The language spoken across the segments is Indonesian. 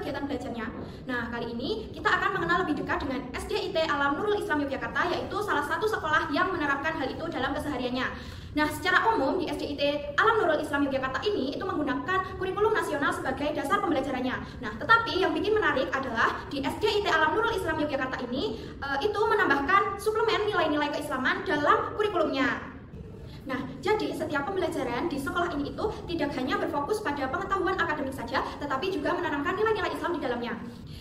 kegiatan belajarnya. Nah, kali ini kita akan mengenal lebih dekat dengan SDIT Alam Nurul Islam Yogyakarta, yaitu salah satu sekolah yang menerapkan hal itu dalam kesehariannya. Nah, secara umum di SDIT Alam Nurul Islam Yogyakarta ini itu menggunakan kurikulum nasional sebagai dasar pembelajarannya. Nah, tetapi yang bikin menarik adalah di SDIT Alam Nurul Islam Yogyakarta ini itu menambahkan suplemen nilai-nilai keislaman dalam kurikulumnya. Nah, jadi setiap pembelajaran di sekolah ini itu tidak hanya berfokus pada pengetahuan akademik saja, tetapi juga menanamkan nilai-nilai Islam di dalamnya.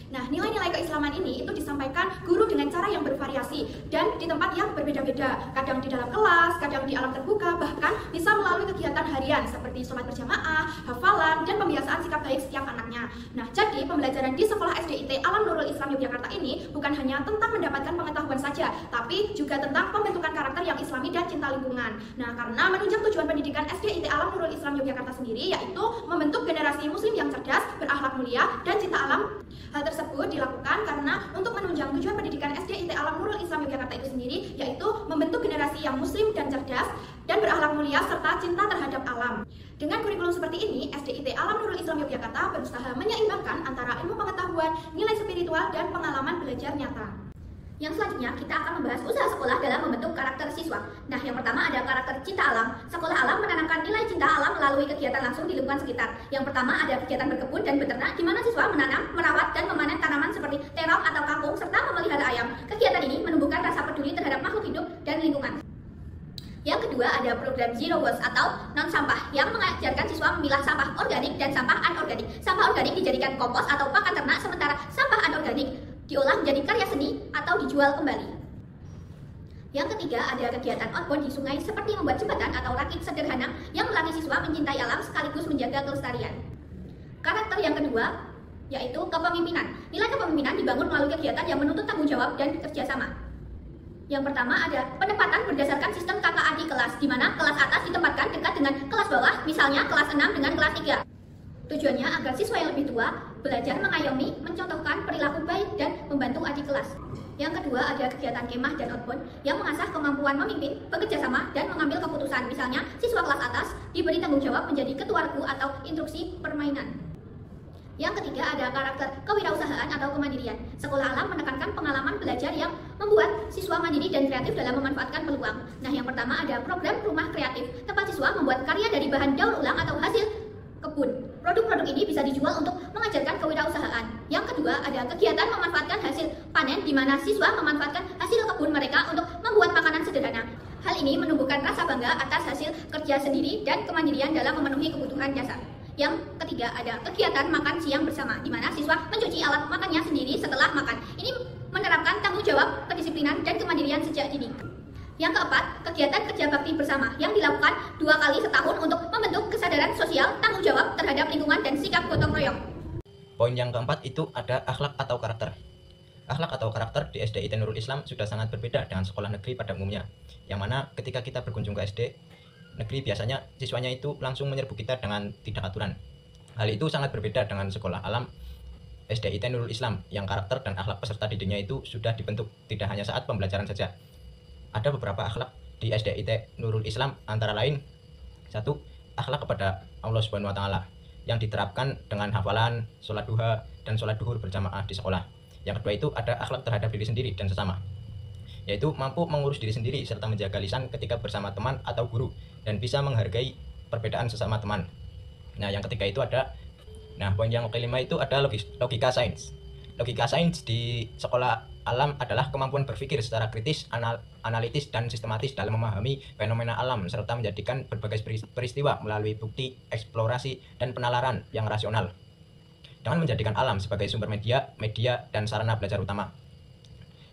Nah, nilai-nilai keislaman ini itu disampaikan guru dengan cara yang bervariasi dan di tempat yang berbeda-beda, kadang di dalam kelas, kadang di alam terbuka, bahkan bisa melalui kegiatan harian seperti sholat berjamaah, hafalan, dan pembiasaan sikap baik setiap anaknya. Nah, jadi pembelajaran di sekolah SDIT Alam Nurul Islam Yogyakarta ini bukan hanya tentang mendapatkan pengetahuan saja, tapi juga tentang pembentukan karakter yang islami dan cinta lingkungan. Nah, karena menunjang tujuan pendidikan SDIT Alam Nurul Islam Yogyakarta sendiri, yaitu membentuk generasi muslim yang cerdas, berakhlak mulia, dan cinta alam. Hal tersebut dilakukan karena untuk menunjang tujuan pendidikan SDIT Alam Nurul Islam Yogyakarta itu sendiri, yaitu membentuk generasi yang muslim dan cerdas, dan berakhlak mulia, serta cinta terhadap alam. Dengan kurikulum seperti ini, SDIT Alam Nurul Islam Yogyakarta berusaha menyeimbangkan antara ilmu pengetahuan, nilai spiritual, dan pengalaman belajar nyata. Yang selanjutnya, kita akan membahas usaha sekolah dalam membentuk karakter siswa. Nah, yang pertama ada karakter cinta alam. Sekolah alam menanamkan nilai cinta alam melalui kegiatan langsung di lingkungan sekitar. Yang pertama ada kegiatan berkebun dan beternak, di mana siswa menanam, merawat, dan memanen tanaman seperti terong atau kangkung, serta memelihara ayam. Kegiatan ini menumbuhkan rasa peduli terhadap makhluk hidup dan lingkungan. Yang kedua ada program Zero Waste atau non sampah yang mengajarkan siswa memilah sampah organik dan sampah anorganik. Sampah organik dijadikan kompos atau pakan ternak, sementara sampah anorganik diolah menjadi karya seni atau dijual kembali. Yang ketiga ada kegiatan outbound di sungai seperti membuat jembatan atau rakit sederhana yang melatih siswa mencintai alam sekaligus menjaga kelestarian. Karakter yang kedua yaitu kepemimpinan. Nilai kepemimpinan dibangun melalui kegiatan yang menuntut tanggung jawab dan kerjasama. Yang pertama ada penempatan berdasarkan sistem kakak adik kelas, di mana kelas atas ditempatkan dekat dengan kelas bawah, misalnya kelas 6 dengan kelas 3. Tujuannya agar siswa yang lebih tua belajar mengayomi, mencontohkan perilaku baik, dan membantu adik kelas. Yang kedua ada kegiatan kemah dan outbound yang mengasah kemampuan memimpin, bekerja sama, dan mengambil keputusan. Misalnya, siswa kelas atas diberi tanggung jawab menjadi ketua regu atau instruksi permainan. Yang ketiga ada karakter kewirausahaan atau kemandirian. Sekolah alam menekankan pengalaman belajar yang membuat siswa mandiri dan kreatif dalam memanfaatkan peluang. Nah, yang pertama ada program rumah kreatif. Tempat siswa membuat karya dari bahan daur ulang atau hasil kebun. Produk-produk ini bisa dijual untuk mengajarkan kewirausahaan. Yang kedua ada kegiatan memanfaatkan hasil panen, di mana siswa memanfaatkan hasil kebun mereka untuk membuat makanan sederhana. Hal ini menumbuhkan rasa bangga atas hasil kerja sendiri dan kemandirian dalam memenuhi kebutuhan dasar. Yang ketiga ada kegiatan makan siang bersama, di mana siswa mencuci alat makannya sendiri setelah makan. Ini menerapkan tanggung jawab, kedisiplinan, dan kemandirian sejak dini. Yang keempat, kegiatan kerja bakti bersama yang dilakukan 2 kali setahun untuk membentuk kesadaran sosial, tanggung jawab terhadap lingkungan, dan sikap gotong royong. Poin yang keempat itu ada akhlak atau karakter. Akhlak atau karakter di SDIT Nurul Islam sudah sangat berbeda dengan sekolah negeri pada umumnya, yang mana ketika kita berkunjung ke SD negeri biasanya siswanya itu langsung menyerbu kita dengan tidak aturan. Hal itu sangat berbeda dengan sekolah alam SDIT Nurul Islam yang karakter dan akhlak peserta didiknya itu sudah dibentuk tidak hanya saat pembelajaran saja. Ada beberapa akhlak di SDIT Nurul Islam, antara lain 1. Akhlak kepada Allah Subhanahu wa Ta'ala yang diterapkan dengan hafalan, sholat duha, dan sholat duhur berjamaah di sekolah. Yang kedua itu ada akhlak terhadap diri sendiri dan sesama, yaitu mampu mengurus diri sendiri serta menjaga lisan ketika bersama teman atau guru, dan bisa menghargai perbedaan sesama teman. Nah, yang ketiga itu ada, poin yang kelima itu ada logika sains. Logika sains di sekolah alam adalah kemampuan berpikir secara kritis, analitis, dan sistematis dalam memahami fenomena alam serta menjadikan berbagai peristiwa melalui bukti, eksplorasi, dan penalaran yang rasional, dengan menjadikan alam sebagai sumber media, dan sarana belajar utama.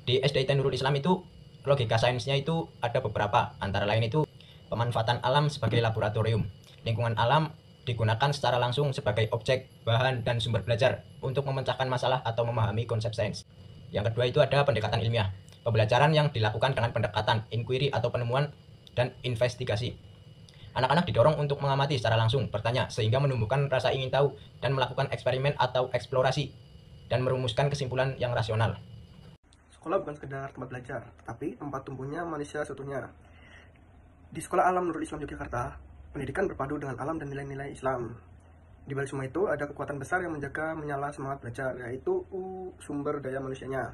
Di SDIT Nurul Islam itu logika sainsnya itu ada beberapa, antara lain itu pemanfaatan alam sebagai laboratorium. Lingkungan alam digunakan secara langsung sebagai objek, bahan, dan sumber belajar untuk memecahkan masalah atau memahami konsep sains. Yang kedua itu ada pendekatan ilmiah. Pembelajaran yang dilakukan dengan pendekatan inquiry atau penemuan dan investigasi. Anak-anak didorong untuk mengamati secara langsung, bertanya, sehingga menumbuhkan rasa ingin tahu dan melakukan eksperimen atau eksplorasi dan merumuskan kesimpulan yang rasional. Sekolah bukan sekedar tempat belajar, tetapi tempat tumbuhnya manusia seutuhnya. Di Sekolah Alam Nurul Islam Yogyakarta, pendidikan berpadu dengan alam dan nilai-nilai Islam. Di balik semua itu ada kekuatan besar yang menjaga menyala semangat belajar, yaitu sumber daya manusianya.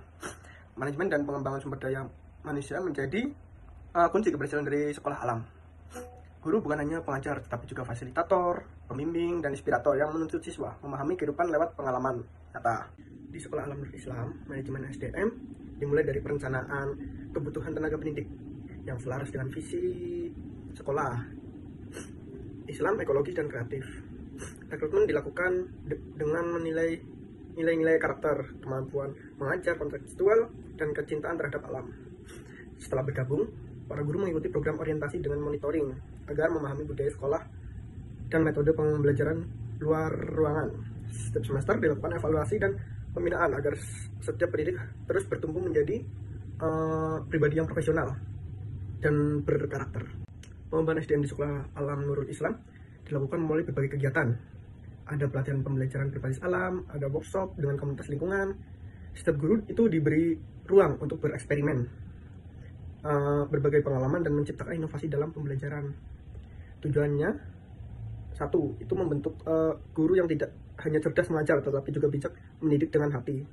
Manajemen dan pengembangan sumber daya manusia menjadi kunci keberhasilan dari sekolah alam. Guru bukan hanya pengajar, tetapi juga fasilitator, pembimbing, dan inspirator yang menuntut siswa memahami kehidupan lewat pengalaman nyata. Di Sekolah Alam Nurul Islam, manajemen SDM dimulai dari perencanaan kebutuhan tenaga pendidik yang selaras dengan visi sekolah, Islam, ekologis, dan kreatif. Rekrutmen dilakukan dengan menilai nilai-nilai karakter, kemampuan mengajar, kontekstual, dan kecintaan terhadap alam. Setelah bergabung, para guru mengikuti program orientasi dengan monitoring agar memahami budaya sekolah dan metode pembelajaran luar ruangan. Setiap semester dilakukan evaluasi dan pembinaan agar setiap pendidik terus bertumbuh menjadi pribadi yang profesional dan berkarakter. Pengembangan SDM di Sekolah Alam Nurul Islam dilakukan melalui berbagai kegiatan. Ada pelatihan pembelajaran berbasis alam, ada workshop dengan komunitas lingkungan. Setiap guru itu diberi ruang untuk bereksperimen, berbagai pengalaman, dan menciptakan inovasi dalam pembelajaran. Tujuannya, satu, itu membentuk guru yang tidak hanya cerdas mengajar, tetapi juga bijak mendidik dengan hati.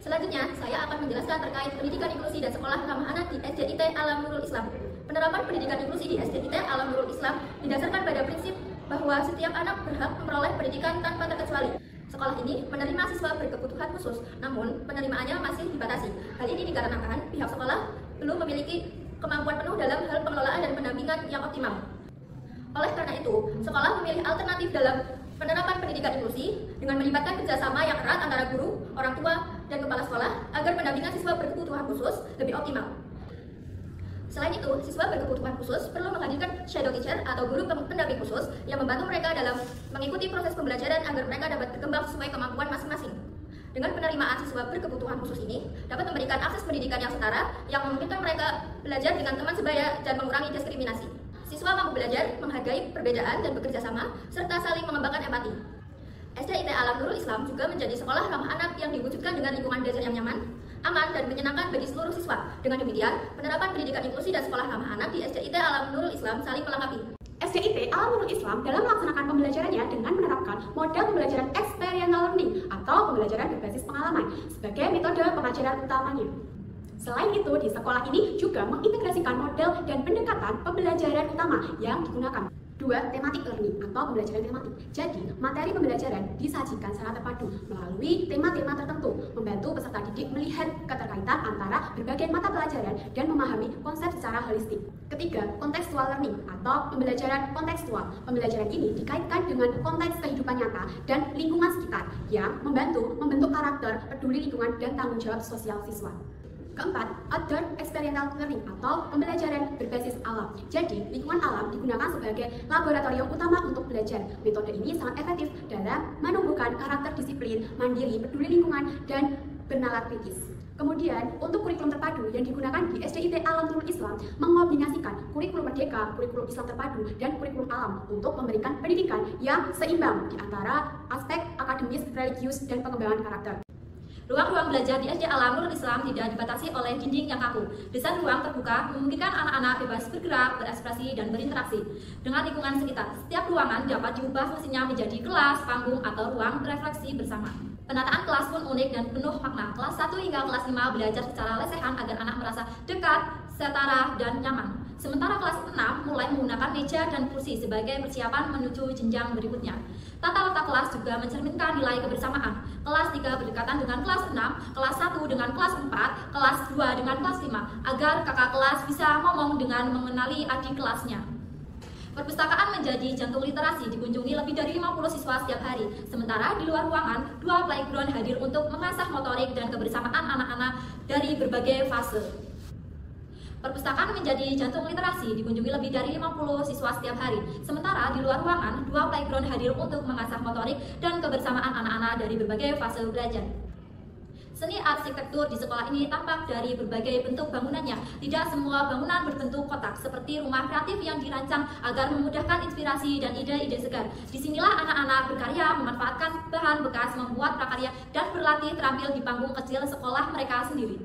Selanjutnya, saya akan menjelaskan terkait pendidikan inklusi dan sekolah ramah anak di SDIT Alam Nurul Islam. Penerapan pendidikan inklusi di SDIT Alam Nurul Islam didasarkan pada prinsip bahwa setiap anak berhak memperoleh pendidikan tanpa terkecuali. Sekolah ini menerima siswa berkebutuhan khusus, namun penerimaannya masih dibatasi. Hal ini dikarenakan pihak sekolah belum memiliki kemampuan penuh dalam hal pengelolaan dan pendampingan yang optimal. Oleh karena itu, sekolah memilih alternatif dalam penerapan pendidikan inklusi dengan melibatkan kerjasama yang erat antara guru, orang tua, dan kepala sekolah agar pendampingan siswa berkebutuhan khusus lebih optimal. Selain itu, siswa berkebutuhan khusus perlu menghadirkan shadow teacher atau guru pendamping khusus yang membantu mereka dalam mengikuti proses pembelajaran agar mereka dapat berkembang sesuai kemampuan masing-masing. Dengan penerimaan siswa berkebutuhan khusus ini dapat memberikan akses pendidikan yang setara yang memungkinkan mereka belajar dengan teman sebaya dan mengurangi diskriminasi. Siswa mampu belajar, menghargai perbedaan dan bekerja sama, serta saling mengembangkan empati. SDIT Alam Nurul Islam juga menjadi sekolah ramah anak yang diwujudkan dengan lingkungan belajar yang nyaman, aman, dan menyenangkan bagi seluruh siswa. Dengan demikian, penerapan pendidikan inklusi dan sekolah ramah anak di SDIT Alam Nurul Islam saling melengkapi. SDIT Alam Nurul Islam dalam melaksanakan pembelajarannya dengan menerapkan model pembelajaran experiential learning atau pembelajaran berbasis pengalaman sebagai metode pengajaran utamanya. Selain itu, di sekolah ini juga mengintegrasikan model dan pendekatan pembelajaran utama yang digunakan. 2. Thematic learning atau pembelajaran tematik. Jadi, materi pembelajaran disajikan secara terpadu melalui tema-tema tertentu, membantu peserta didik melihat keterkaitan antara berbagai mata pelajaran dan memahami konsep secara holistik. 3. Contextual learning atau pembelajaran kontekstual. Pembelajaran ini dikaitkan dengan konteks kehidupan nyata dan lingkungan sekitar yang membantu membentuk karakter, peduli lingkungan, dan tanggung jawab sosial siswa. 4. Outdoor experiential learning atau pembelajaran berbasis alam. Jadi, lingkungan alam digunakan sebagai laboratorium utama untuk belajar. Metode ini sangat efektif dalam menumbuhkan karakter disiplin, mandiri, peduli lingkungan, dan bernalar kritis. Kemudian, untuk kurikulum terpadu yang digunakan di SDIT Alam Nurul Islam mengombinasikan kurikulum merdeka, kurikulum Islam terpadu, dan kurikulum alam untuk memberikan pendidikan yang seimbang di antara aspek akademis, religius, dan pengembangan karakter. Ruang-ruang belajar di SD Alam Nurul Islam tidak dibatasi oleh dinding yang kaku. Desain ruang terbuka memungkinkan anak-anak bebas bergerak, berekspresi, dan berinteraksi dengan lingkungan sekitar. Setiap ruangan dapat diubah fungsinya menjadi kelas, panggung, atau ruang refleksi bersama. Penataan kelas pun unik dan penuh makna. Kelas 1 hingga kelas 5 belajar secara lesehan agar anak merasa dekat, setara, dan nyaman. Sementara kelas 6 mulai menggunakan meja dan kursi sebagai persiapan menuju jenjang berikutnya. Tata letak kelas juga mencerminkan nilai kebersamaan. Kelas 3 berdekatan dengan kelas 6, kelas 1 dengan kelas 4, kelas 2 dengan kelas 5, agar kakak kelas bisa ngomong dengan mengenali adik kelasnya. Perpustakaan menjadi jantung literasi, dikunjungi lebih dari 50 siswa setiap hari. Sementara di luar ruangan, 2 playground hadir untuk mengasah motorik dan kebersamaan anak-anak dari berbagai fase. Perpustakaan menjadi jantung literasi, dikunjungi lebih dari 50 siswa setiap hari. Sementara di luar ruangan, 2 playground hadir untuk mengasah motorik dan kebersamaan anak-anak dari berbagai fase belajar. Seni arsitektur di sekolah ini tampak dari berbagai bentuk bangunannya. Tidak semua bangunan berbentuk kotak, seperti rumah kreatif yang dirancang agar memudahkan inspirasi dan ide-ide segar. Disinilah anak-anak berkarya, memanfaatkan bahan bekas, membuat prakarya, dan berlatih terampil di panggung kecil sekolah mereka sendiri.